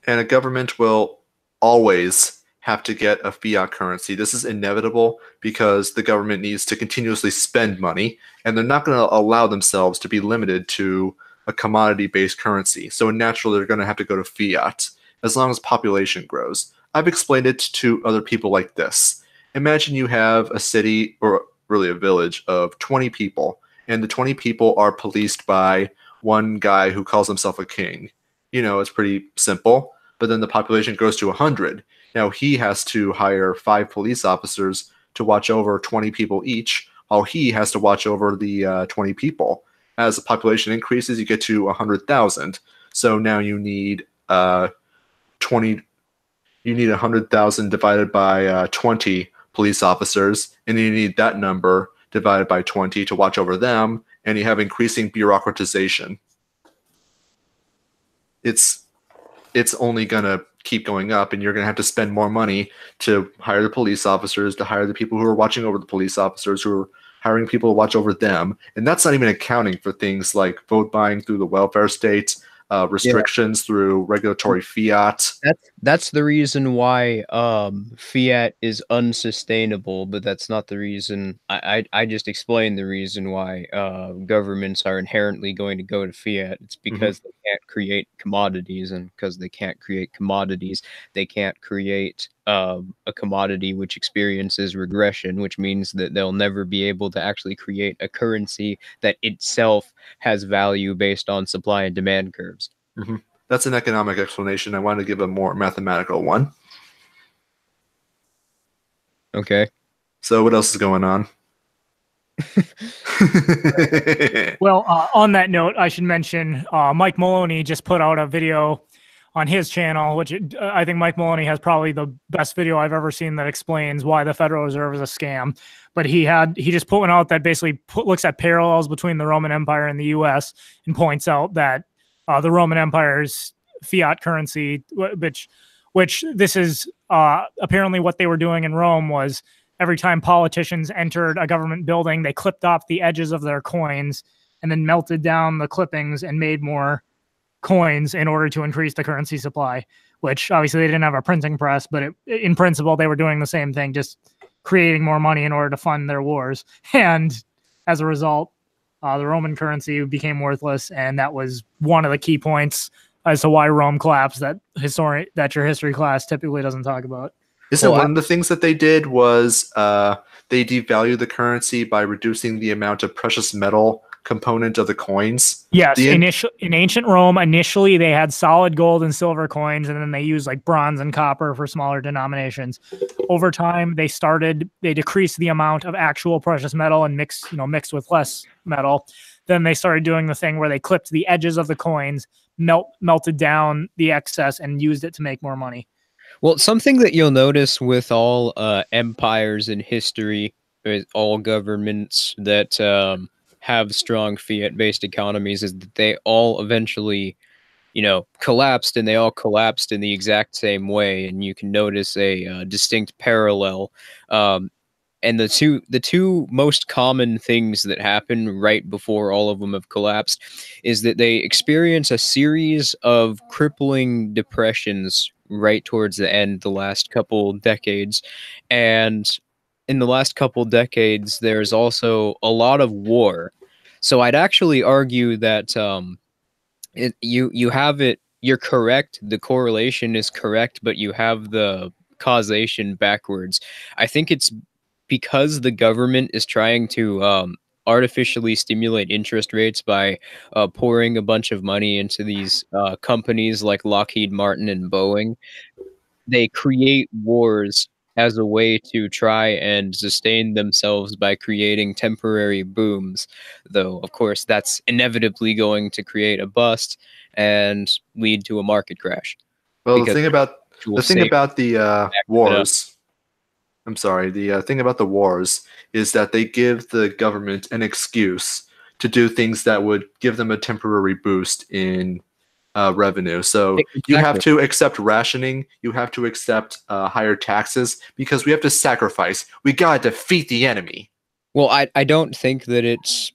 And a government will always have to get a fiat currency. This is inevitable because the government needs to continuously spend money, and they're not going to allow themselves to be limited to a commodity based currency. So, naturally, they're going to have to go to fiat as long as population grows. I've explained it to other people like this. Imagine you have a city, or really a village, of 20 people, and the 20 people are policed by one guy who calls himself a king. It's pretty simple. But then the population grows to 100. Now he has to hire 5 police officers to watch over 20 people each, while he has to watch over the 20 people. As the population increases, you get to 100,000. So now you need 20. You need 100,000 divided by 20 police officers, and you need that number divided by 20 to watch over them, and you have increasing bureaucratization. It's only going to keep going up, and you're going to have to spend more money to hire the police officers, to hire the people who are watching over the police officers, who are hiring people to watch over them. And that's not even accounting for things like vote buying through the welfare state, restrictions through regulatory fiat. That's the reason why fiat is unsustainable, but that's not the reason. I just explained the reason why governments are inherently going to go to fiat. It's because they can't create commodities, and because they can't create commodities, they can't create a commodity which experiences regression, which means that they'll never be able to actually create a currency that itself has value based on supply and demand curves. That's an economic explanation. I want to give a more mathematical one. Okay. So what else is going on? Well, on that note, I should mention Mike Maloney just put out a video on his channel, which I think Mike Maloney has probably the best video I've ever seen that explains why the Federal Reserve is a scam. But he just put one out that basically looks at parallels between the Roman Empire and the U.S. and points out that the Roman Empire's fiat currency, which this is apparently what they were doing in Rome, was every time politicians entered a government building, they clipped off the edges of their coins and then melted down the clippings and made more coins in order to increase the currency supply, which obviously they didn't have a printing press, but in principle, they were doing the same thing, just creating more money in order to fund their wars. And as a result, the Roman currency became worthless. And that was one of the key points as to why Rome collapsed that your history class typically doesn't talk about. Isn't one of the things that they did was they devalued the currency by reducing the amount of precious metal component of the coins? Yes, in ancient Rome, initially they had solid gold and silver coins, and then they used like bronze and copper for smaller denominations. Over time, they decreased the amount of actual precious metal and mixed with less metal. Then they started doing the thing where they clipped the edges of the coins, melted down the excess, and used it to make more money. Well, something that you'll notice with all empires in history, with all governments that have strong fiat-based economies, is that they all eventually, collapsed, and they all collapsed in the exact same way. And you can notice a distinct parallel. And the two most common things that happen right before all of them have collapsed is that they experience a series of crippling depressions right towards the end, the last couple decades. And in the last couple decades, there's also a lot of war. So I'd actually argue that you have it, you're correct, the correlation is correct, but you have the causation backwards. I think it's because the government is trying to artificially stimulate interest rates by pouring a bunch of money into these companies like Lockheed Martin and Boeing. They create wars as a way to try and sustain themselves by creating temporary booms, though of course that's inevitably going to create a bust and lead to a market crash. Well, the thing about the wars, I'm sorry, the thing about the wars is that they give the government an excuse to do things that would give them a temporary boost in revenue. So you have to accept rationing. You have to accept higher taxes because we have to sacrifice. We got to defeat the enemy. Well, I don't think that it's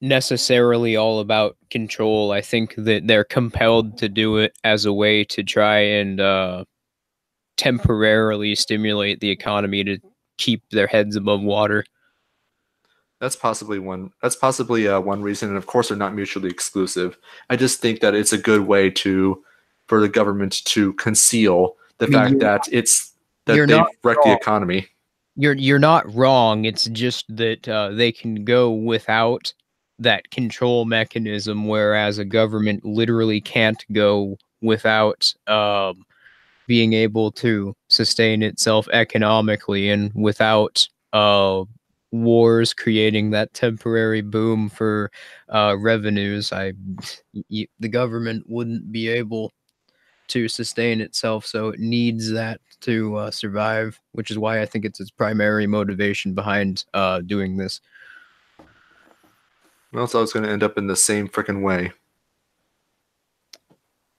necessarily all about control. I think that they're compelled to do it as a way to try and temporarily stimulate the economy to keep their heads above water. That's possibly one. That's possibly one reason, and of course, they're not mutually exclusive. I just think that it's a good way for the government to conceal the fact that they've wrecked the economy. You're not wrong. It's just that they can go without that control mechanism, whereas a government literally can't go without being able to sustain itself economically, and without wars creating that temporary boom for revenues, the government wouldn't be able to sustain itself. So it needs that to survive, which is why I think it's its primary motivation behind doing this. Well, it's always going to end up in the same freaking way.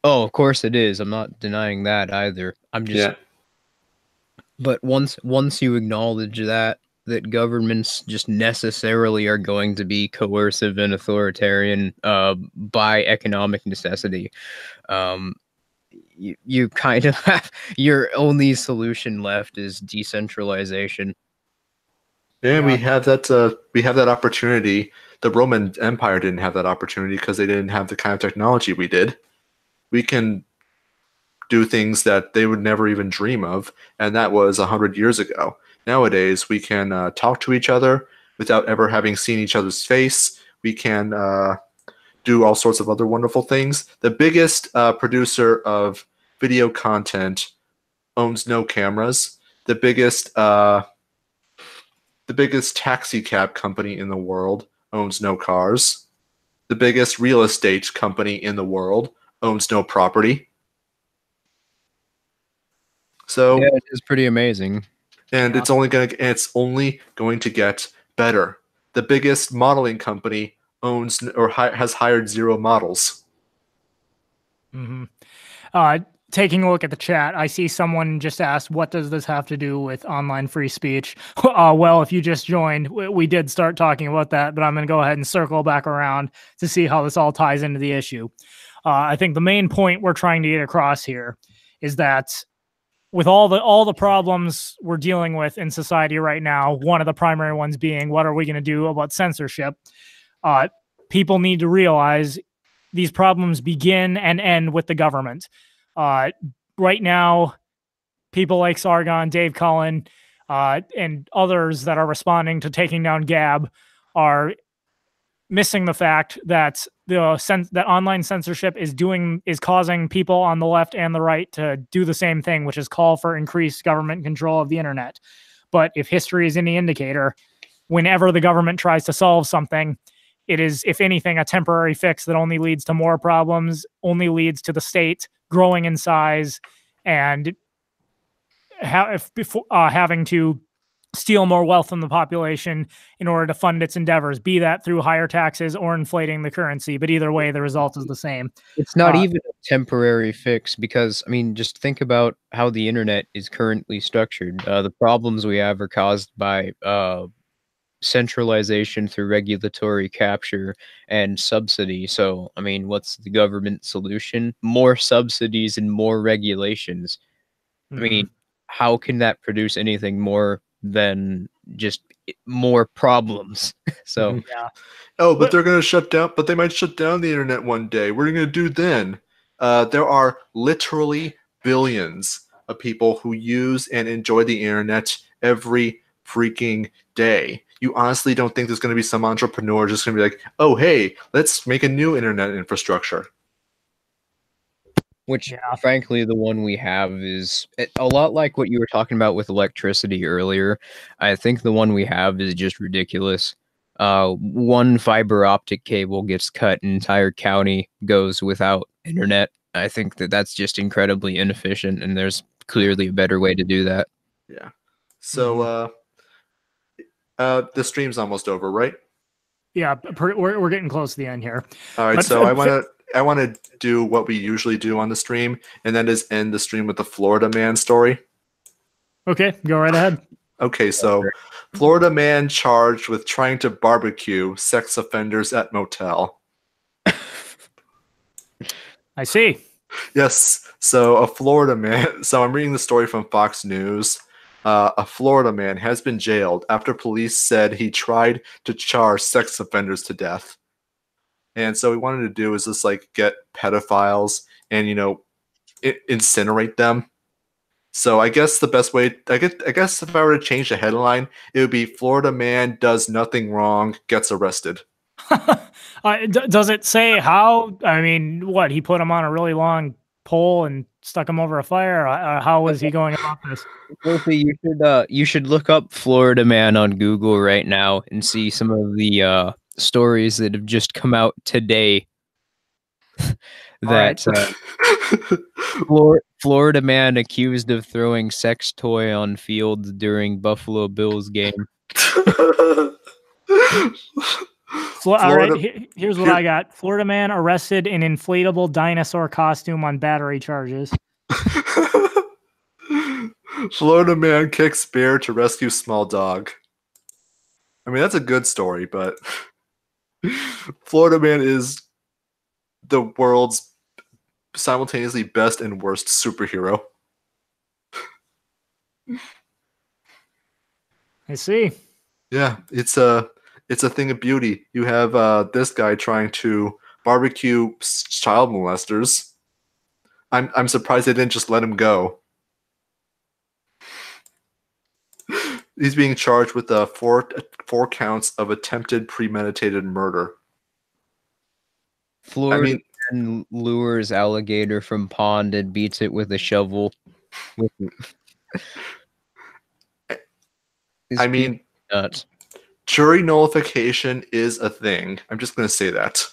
Oh, of course it is. I'm not denying that either. I'm just Yeah. But once you acknowledge that governments just necessarily are going to be coercive and authoritarian by economic necessity, um, you kind of have your only solution left is decentralization. And Yeah. we have that opportunity. The Roman Empire didn't have that opportunity because they didn't have the kind of technology we did. We can do things that they would never even dream of, and that was 100 years ago. Nowadays, we can talk to each other without ever having seen each other's face. We can do all sorts of other wonderful things. The biggest producer of video content owns no cameras. The biggest taxi cab company in the world owns no cars. The biggest real estate company in the world owns no property. So Yeah, it is pretty amazing. and Yeah. it's only going to get better. The biggest modeling company owns or has hired 0 models. Mm-hmm. Taking a look at the chat, I see someone just asked, what does this have to do with online free speech? Well, if you just joined, we did start talking about that, but I'm going to go ahead and circle back around to see how this all ties into the issue. I think the main point we're trying to get across here is that with all the problems we're dealing with in society right now, one of the primary ones being, what are we going to do about censorship? People need to realize these problems begin and end with the government. Right now, people like Sargon, Dave Cullen, and others that are responding to taking down Gab are missing the fact that that online censorship is causing people on the left and the right to do the same thing, which is call for increased government control of the internet. But if history is any indicator, whenever the government tries to solve something, it is, if anything, a temporary fix that only leads to more problems, only leads to the state growing in size and having to steal more wealth from the population in order to fund its endeavors, be that through higher taxes or inflating the currency. But either way, the result is the same. It's not even a temporary fix because, I mean, just think about how the internet is currently structured. The problems we have are caused by centralization through regulatory capture and subsidy. So, I mean, what's the government solution? More subsidies and more regulations. I mean, how can that produce anything more than just more problems? So, yeah. Oh, but they're going to shut down, but they might shut down the internet one day. What are you going to do then? There are literally billions of people who use and enjoy the internet every freaking day. You honestly don't think there's going to be some entrepreneur just going to be like, oh, hey, let's make a new internet infrastructure? which, frankly, the one we have is a lot like what you were talking about with electricity earlier. I think the one we have is just ridiculous. One fiber optic cable gets cut, an entire county goes without internet. I think that's just incredibly inefficient, and there's clearly a better way to do that. Yeah. So, the stream's almost over, right? Yeah, we're getting close to the end here. All right, so I want to do what we usually do on the stream, and that is end the stream with the Florida man story. Okay, go right ahead. Okay, so Florida man charged with trying to barbecue sex offenders at motel. I see. Yes, so a Florida man. So I'm reading the story from Fox News. A Florida man has been jailed after police said he tried to char sex offenders to death. And so what we wanted to do is just like get pedophiles and incinerate them. So I guess the best way, I guess if I were to change the headline, it would be Florida man does nothing wrong, gets arrested. Does it say how? I mean, what, he put him on a really long pole and stuck him over a fire? How was he going about this? Wolfie, you should look up Florida man on Google right now and see some of the stories that have just come out today. That Florida man accused of throwing sex toy on field during Buffalo Bills game. All right, here's what I got. Florida man arrested in inflatable dinosaur costume on battery charges. Florida man kicks bear to rescue small dog. I mean, that's a good story, but Florida man is the world's simultaneously best and worst superhero. I see. Yeah, it's a thing of beauty. You have this guy trying to barbecue child molesters. I'm surprised they didn't just let him go. He's being charged with four counts of attempted premeditated murder. Florida man lures alligator from pond and beats it with a shovel. I mean, nuts. Jury nullification is a thing. I'm just going to say that.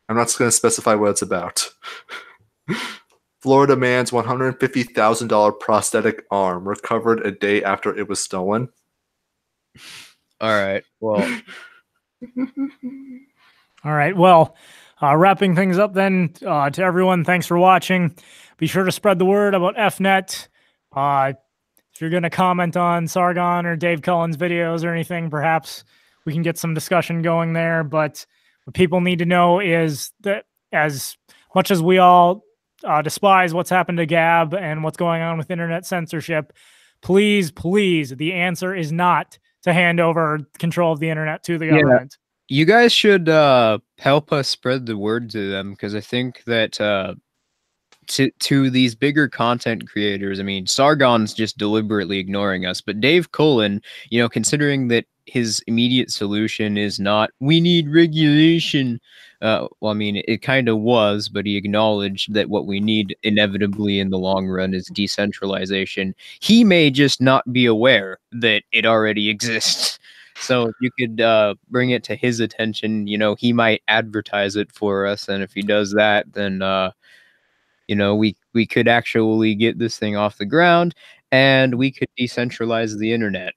I'm not going to specify what it's about. Florida man's $150,000 prosthetic arm recovered a day after it was stolen. All right. Well. All right. Well, wrapping things up then, to everyone, thanks for watching. Be sure to spread the word about Fnet. If you're going to comment on Sargon or Dave Cullen's videos or anything, perhaps we can get some discussion going there. But what people need to know is that as much as we all despise what's happened to Gab and what's going on with internet censorship, please, please, the answer is not to hand over control of the internet to the government. You guys should help us spread the word to them, because I think that to these bigger content creators, I mean, Sargon's just deliberately ignoring us, but Dave Cullen, you know, considering that his immediate solution is not, we need regulation. Well, I mean, it kind of was, but he acknowledged that what we need inevitably in the long run is decentralization. He may just not be aware that it already exists. So if you could bring it to his attention, you know, he might advertise it for us. And if he does that, then, you know, we could actually get this thing off the ground and we could decentralize the internet.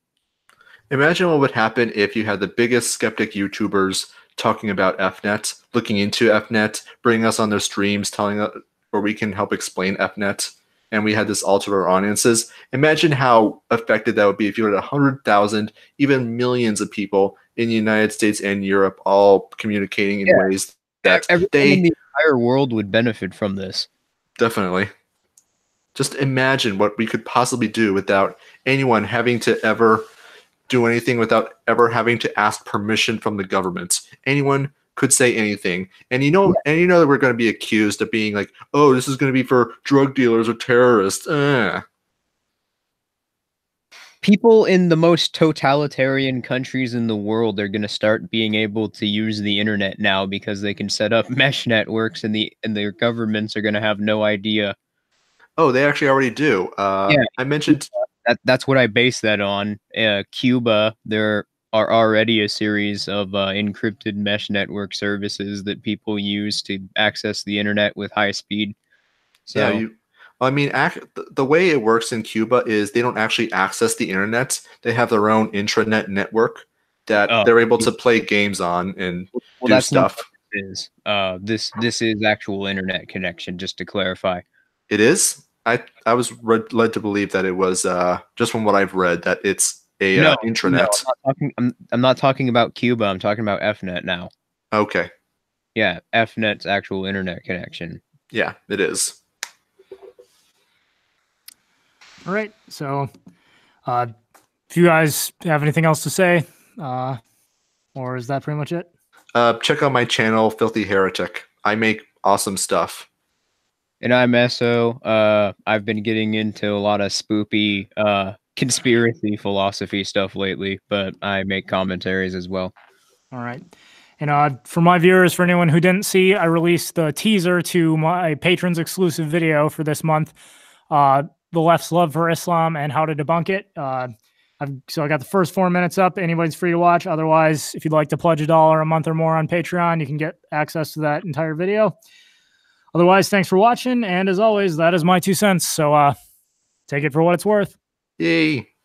Imagine what would happen if you had the biggest skeptic YouTubers talking about Fnet, looking into Fnet, bringing us on their streams, telling us where we can help explain Fnet, and we had this all to our audiences. Imagine how effective that would be if you had 100,000, even millions of people in the United States and Europe all communicating in ways that everyone in the entire world would benefit from this. Definitely. Just imagine what we could possibly do without anyone having to ever do anything, without ever having to ask permission from the government. Anyone could say anything, and you know that we're going to be accused of being like, oh, this is going to be for drug dealers or terrorists. People in the most totalitarian countries in the world are going to start being able to use the internet now because they can set up mesh networks, and their governments are going to have no idea. Oh, they actually already do. Yeah, I mentioned that's what I base that on. Cuba, there are already a series of encrypted mesh network services that people use to access the internet with high speed. So yeah, I mean, the way it works in Cuba is they don't actually access the internet. They have their own intranet network that they're able to play games on and do stuff. This is actual internet connection, just to clarify. It is? I was led to believe that it was just from what I've read that it's a intranet. No, I'm not talking about Cuba. I'm talking about Fnet now. Okay. Yeah, Fnet's actual internet connection. Yeah, it is. All right. So, if you guys have anything else to say, or is that pretty much it? Check out my channel, Filthy Heretic. I make awesome stuff. And I'm Esso. I've been getting into a lot of spoopy conspiracy philosophy stuff lately, but I make commentaries as well. All right. And for my viewers, for anyone who didn't see, I released the teaser to my patrons exclusive video for this month, The Left's Love for Islam and How to Debunk It. So I got the first 4 minutes up. Anybody's free to watch. Otherwise, if you'd like to pledge $1 a month or more on Patreon, you can get access to that entire video. Otherwise, thanks for watching. And as always, that is my 2 cents. So take it for what it's worth. Yay.